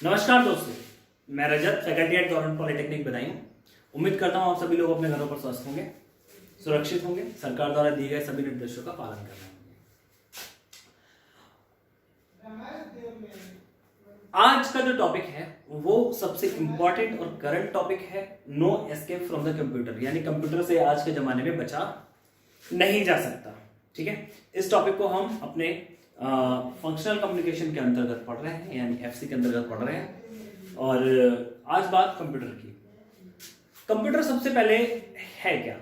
नमस्कार दोस्तों, मैं Rajat, faculty at government polytechnic Badaun. उम्मीद करता हूं आप सभी लोग अपने घरों पर स्वस्थ होंगे, सुरक्षित होंगे, सरकार द्वारा दिए गए सभी निर्देशों का पालन कर रहे होंगे। आज का जो टॉपिक है वो सबसे इंपॉर्टेंट और करंट टॉपिक है, no escape from the computer, यानी कंप्यूटर से आज के जमाने में बचा नहीं जा सकता। ठीक है, इस टॉपिक को हम अपने फंक्शनल कम्युनिकेशन के अंतर्गत पढ़ रहे हैं, यानी एफसी के अंतर्गत पढ़ रहे हैं। और आज बात कंप्यूटर की। कंप्यूटर सबसे पहले है क्या?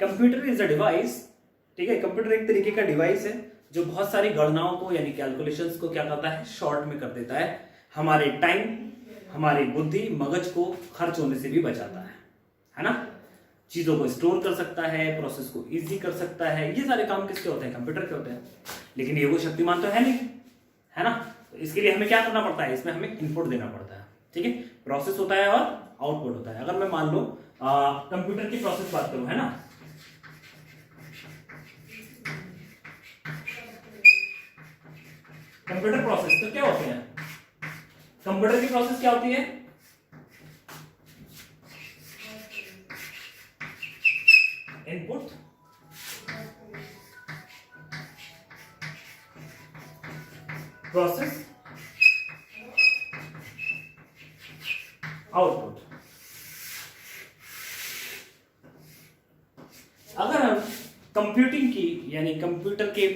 Computer is a device. ठीक है, कंप्यूटर एक तरीके का डिवाइस है जो बहुत सारी गणनाओं को यानी कैलकुलेशंस को क्या करता है, शॉर्ट में कर देता है। हमारे टाइम, हमारी बुद्धि, मगज को खर्च होने से भी बचाता है ना। चीजों को स्टोर कर सकता है, प्रोसेस को इजी कर सकता है। ये सारे काम किसके होते हैं? कंप्यूटर के होते हैं। लेकिन ये वो शक्तिमान तो है नहीं, है ना। तो इसके लिए हमें क्या करना पड़ता है? इसमें हमें इनपुट देना पड़ता है। ठीक है, प्रोसेस होता है और आउटपुट होता है। अगर मैं मान लो कंप्यूटर की प्रोसेस बात करूं, है ना, कंप्यूटर प्रोसेस तो क्या होते हैं? कंप्यूटर की प्रोसेस क्या होती है? Input, process, output. अगर हम कंप्यूटिंग की यानी कंप्यूटर के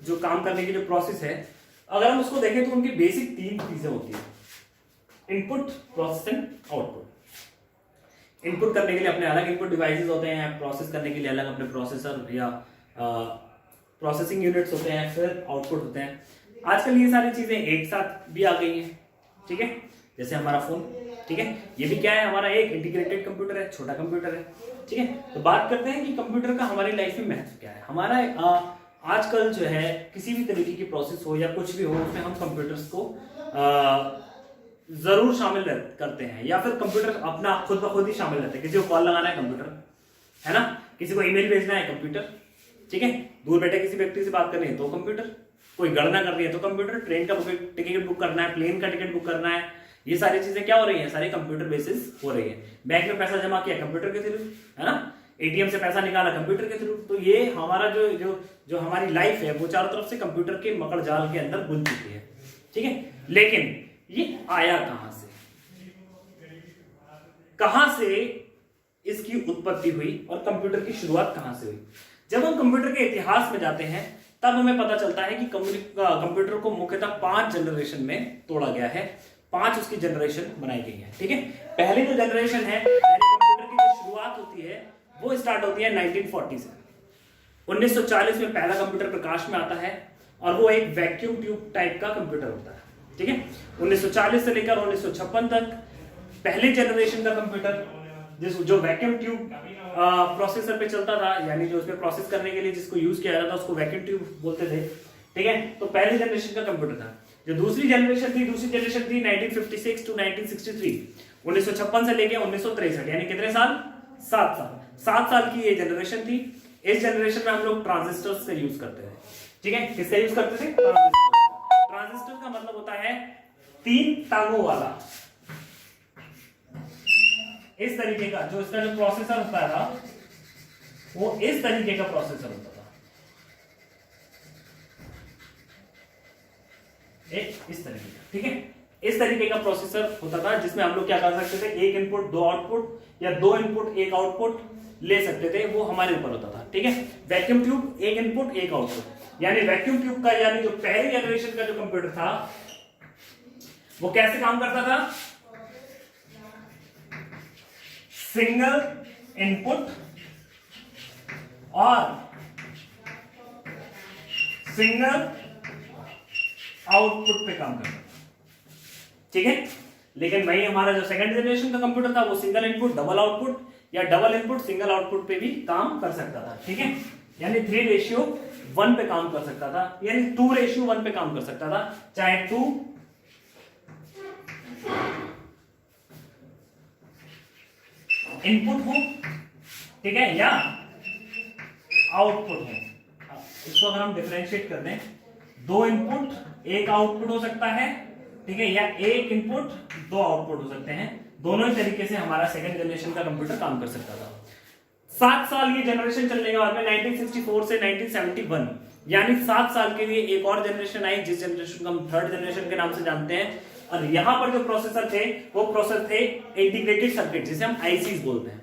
जो काम करने की जो प्रोसेस है, अगर हम उसको देखें तो उनकी बेसिक तीन चीजें होती है, input, process and output. Input करने के लिए अपने अलग इनपुट डिवाइसेस होते हैं, प्रोसेस करने के लिए अलग अपने प्रोसेसर या प्रोसेसिंग यूनिट्स होते हैं, फिर आउटपुट होते हैं। आजकल ये सारी चीजें एक साथ भी आ गई हैं। ठीक है, जैसे हमारा फोन, ठीक है, ये भी क्या है? हमारा एक इंटीग्रेटेड कंप्यूटर है, छोटा कंप्यूटर है। ठीक है, तो बात करते हैं कि कंप्यूटर का हमारी लाइफ में महत्व क्या है। हमारा आजकल जो है किसी भी तरीके की प्रोसेस हो या कुछ भी हो, उसमें हम कंप्यूटर्स को जरूर शामिल करते हैं, या फिर कंप्यूटर अपना खुद ब खुद ही शामिल रहते हैं। किसी को कॉल लगाना है, कंप्यूटर, है ना। किसी को ईमेल भेजना है, कंप्यूटर। ठीक है, दूर बैठे किसी व्यक्ति से बात करनी है तो कंप्यूटर, कोई गणना करनी है तो कंप्यूटर, ट्रेन का टिकट बुक करना है, प्लेन का टिकट बुक करना है, ये सारी चीजें क्या हो रही हैं? सारी कंप्यूटर बेसिस हो रही है। बैंक में पैसा जमा किया, कंप्यूटर के थ्रू, है ना। एटीएम से पैसा निकाला, कंप्यूटर के थ्रू। तो ये हमारा जो हमारी लाइफ है वो चारों तरफ से कंप्यूटर के मकड़ जाल के अंदर बुन चुकी है। ठीक है, लेकिन ये आया कहां से? कहां से इसकी उत्पत्ति हुई और कंप्यूटर की शुरुआत कहां से हुई? जब हम कंप्यूटर के इतिहास में जाते हैं तब हमें पता चलता है कि कंप्यूटर को मुख्यतः 5 जनरेशन में तोड़ा गया है। 5 उसकी जनरेशन बनाई गई है। ठीक है, पहली जो जनरेशन है यानी कंप्यूटर की जो शुरुआत होती है वो स्टार्ट होती है 1940 से। 1940 में पहला कंप्यूटर प्रकाश में आता है और वो एक वैक्यूम ट्यूब टाइप का कंप्यूटर होता है। ठीक है, 1940 से लेकर 1956 तक पहले जनरेशन का कंप्यूटर जो वैक्यूम ट्यूब प्रोसेसर पे चलता था, यानी जो उसमें प्रोसेस करने के लिए जिसको यूज किया जाता था उसको वैक्यूम ट्यूब बोलते थे। ठीक है, तो पहले जनरेशन का कंप्यूटर था। जो दूसरी जनरेशन थी 1956 टू 1963, 1956 से लेके 1963, यानी कितने साल? 7 साल। 7 साल की ये जनरेशन थी। इस जनरेशन में हम लोग ट्रांजिस्टर्स का यूज करते थे। ठीक है, किसका यूज करते थे? ट्रांजिस्टर का मतलब होता है 3 टांगों वाला, इस तरीके का। जो इसका जो प्रोसेसर होता था वो इस तरीके का प्रोसेसर होता था, एक इस तरीके का। ठीक है, इस तरीके का प्रोसेसर होता था जिसमें हम लोग क्या कर सकते थे? एक इनपुट 2 आउटपुट, या 2 इनपुट 1 आउटपुट ले सकते थे। वो हमारे ऊपर होता था। ठीक है, वैक्यूम ट्यूब 1 इनपुट 1 आउटपुट, यानी वैक्यूम ट्यूब का यानी जो पहली जनरेशन का जो कंप्यूटर था वो कैसे काम करता था? सिंगल इनपुट और सिंगल आउटपुट पे काम करता। ठीक है, लेकिन वही हमारा जो सेकंड जनरेशन का कंप्यूटर था वो सिंगल इनपुट डबल आउटपुट या डबल इनपुट सिंगल आउटपुट पे भी काम कर सकता था। ठीक है, यानी 3:1 पे काम कर सकता था, यानी 2:1 पे काम कर सकता था, चाहे 2 इनपुट हो, ठीक है, या आउटपुट हो। इसको अगर हम डिफरेंशिएट कर दें, 2 इनपुट 1 आउटपुट हो सकता है, ठीक है, या एक इनपुट दो आउटपुट हो सकते हैं। दोनों ही तरीके से हमारा सेकंड जनरेशन का कंप्यूटर काम कर सकता था। 7 साल ये जनरेशन चलने के बाद में 1964 से 1971 यानी 7 साल के लिए एक और जनरेशन आई, जिस जनरेशन को हम थर्ड जनरेशन के नाम से जानते हैं। और यहां पर जो प्रोसेसर थे वो प्रोसेसर थे इंटीग्रेटेड सर्किट, जिसे हम आईसीज बोलते हैं।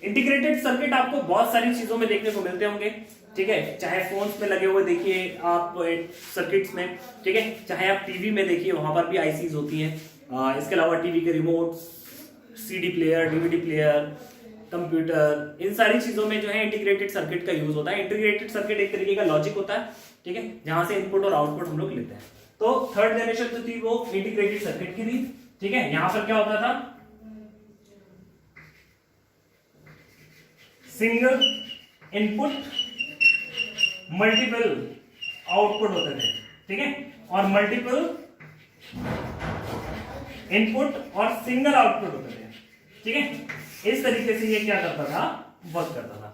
इंटीग्रेटेड सर्किट आपको बहुत सारी चीजों में देखने को मिलते होंगे, ठीक है, चाहे फोन्स में लगे हुए देखिए आप सर्किट्स में, ठीक है, चाहे आप टीवी में देखिए वहां पर भी आईसीज होती हैं। इसके अलावा टीवी के remote, CD player, DVD player, computer, इन सारी चीजों में जो है इंटीग्रेटेड सर्किट का यूज होता है। इंटीग्रेटेड सर्किट एक तरीके का लॉजिक होता है, ठीक है, जहां से इनपुट और आउटपुट हम लोग लेते हैं। तो थर्ड जनरेशन जो थी वो इंटीग्रेटेड सर्किट की थी, ठीक है। यहां पर क्या होता था, सिंगल इनपुट मल्टीपल आउटपुट होते थे, ठीक है, और मल्टीपल इनपुट और सिंगल आउटपुट होते थे, ठीक है। इस तरीके से ये क्या करता था, वर्क करता था।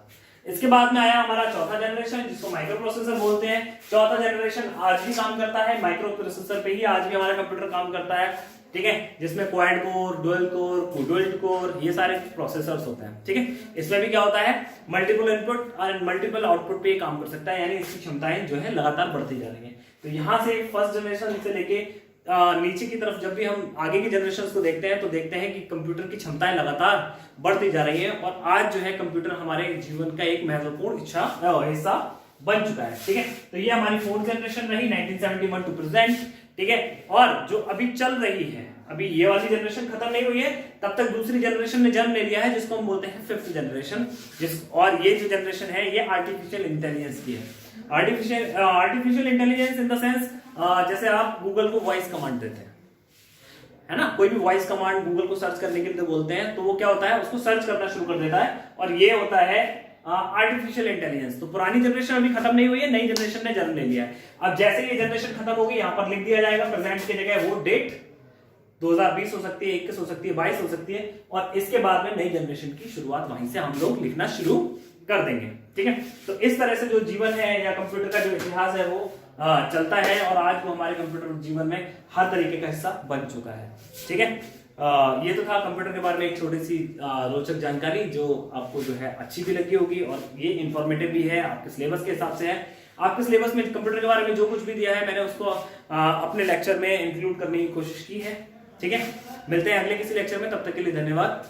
इसके बाद में आया हमारा चौथा जनरेशन, जिसको माइक्रो प्रोसेसर बोलते हैं। चौथा जनरेशन आज भी काम करता है, माइक्रो प्रोसेसर पे ही आज भी हमारा कंप्यूटर काम करता है, ठीक है, जिसमें quad core, dual core, dual core, ये सारे प्रोसेसर्स होते हैं, ठीक है। इसमें भी क्या होता है, मल्टीपल इनपुट और मल्टीपल आउटपुट पे काम कर सकता है, यानी इसकी क्षमताएं जो है लगातार बढ़ती जा रही है। तो यहां से फर्स्ट जनरेशन से लेके नीचे की तरफ जब भी हम आगे की जनरेशन को देखते हैं तो देखते हैं कि कंप्यूटर की क्षमताएं लगातार बढ़ती जा रही है, और आज जो है कंप्यूटर हमारे जीवन का एक महत्वपूर्ण हिस्सा बन चुका है, ठीक है। तो ये हमारी फोर्थ जनरेशन रही 1971 टू प्रेजेंट, ठीक है। और जो अभी चल रही है, अभी ये वाली जनरेशन खत्म नहीं हुई है, तब तक दूसरी जनरेशन ने जन्म ले लिया है, जिसको हम बोलते हैं फिफ्थ जनरेशन। और ये जो जनरेशन है ये आर्टिफिशियल इंटेलिजेंस की है। Artificial intelligence in the sense, जैसे आप गूगल को वॉइस कमांड देते हैं, है ना, कोई भी वॉइस कमांड गूगल को सर्च करने के लिए बोलते हैं, तो वो क्या होता है, उसको सर्च करना शुरू कर देता है, और ये होता है आर्टिफिशियल इंटेलिजेंस। तो पुरानी जनरेशन अभी खत्म नहीं हुई है, नई जनरेशन ने जन्म ले लिया है। अब जैसे ये जनरेशन खत्म होगी, यहां पर लिख दिया जाएगा प्रेजेंट की जगह वो डेट 2020 हो सकती है, 21 हो सकती है, 22 हो सकती है, और इसके बाद में नई जनरेशन की शुरुआत वहीं से हम लोग लिखना शुरू कर देंगे, ठीक है। तो इस तरह से जो जीवन है या कंप्यूटर का जो इतिहास है वो चलता है, और आज वो हमारे कंप्यूटर जीवन में हर तरीके का हिस्सा बन चुका है, ठीक है। ये तो था कंप्यूटर के बारे में एक छोटी सी रोचक जानकारी, जो आपको जो है अच्छी भी लगी होगी, और ये इंफॉर्मेटिव भी है, आपके सिलेबस के हिसाब से है। आपके सिलेबस में कंप्यूटर के बारे में जो कुछ भी दिया है मैंने उसको अपने लेक्चर में इंक्लूड करने की कोशिश की है, ठीक है। मिलते हैं अगले किसी लेक्चर में, तब तक के लिए धन्यवाद।